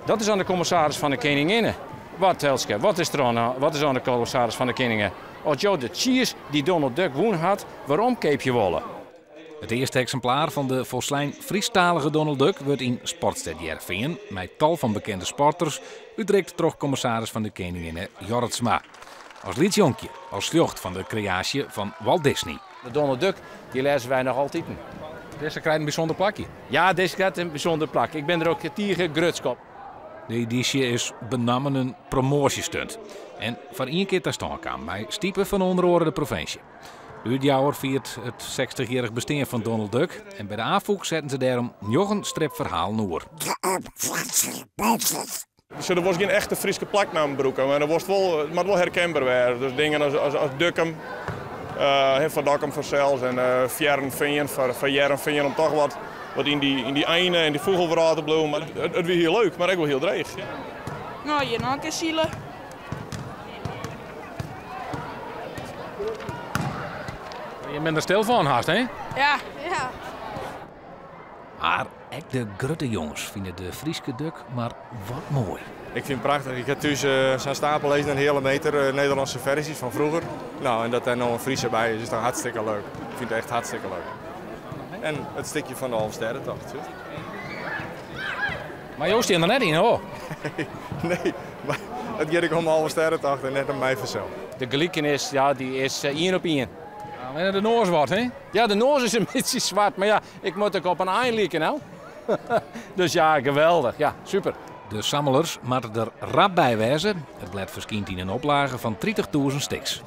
Dat is aan de commissaris van de Koningin. Wat Telske, wat is aan de commissaris van de Koningin? Als jou de cheers die Donald Duck woon had, waarom keep je wollen? Het eerste exemplaar van de volslijn Friestalige Donald Duck wordt in Sportstad Heerenveen met tal van bekende sporters uitreikt door commissaris van de Koningin Jorritsma. Als liedjonkje, als slocht van de creatie van Walt Disney. De Donald Duck, die lezen wij nog altijd. Deze krijgt een bijzonder plakje. Ja, deze krijgt een bijzonder plak. Ik ben er ook tegen grutskop. De editie is benammen een promotiestunt. En voor één keer te staan kwam bij Stiepen van onder andere de provincie. Dit jaar viert het 60-jarig bestaan van Donald Duck. En bij de aanvoeg zetten ze daarom nog een stripverhaal neer. Dus er was geen echte Friese plaknaam broeken, maar het moet wel herkenbaar worden. Dus dingen als Dukkem, van Dokkum voor zelfs en Fjernveen voor Jerrenveen om toch wat in die einde en die vogelverhaal te blijven. Maar het was heel leuk, maar ook wel heel dreig. Ja. Nou, je nog een zielen. Je bent er stil van haast, hè? Ja. Maar ook de grote jongens vinden de Frieske Duck maar wat mooi. Ik vind het prachtig. Ik heb thuis zijn stapel lezen een hele meter Nederlandse versies van vroeger. Nou, en dat er nog een Fries bij is dan hartstikke leuk. Ik vind het echt hartstikke leuk. En het stukje van de Halfsterrentocht. Maar Joost die er net in, hoor. Nee, maar het gaat ik om de Halfsterrentocht en net om mij vanzelf. De gelijkenis, ja, die is 1 op 1. En de noos wordt, hè? Ja, de noos is een beetje zwart, maar ja, ik moet ook op een ei lieken nou. Dus ja, geweldig. Ja, super. De sammelers moeten er rap bij wijzen. Het blad verschijnt in een oplage van 30.000 stuks.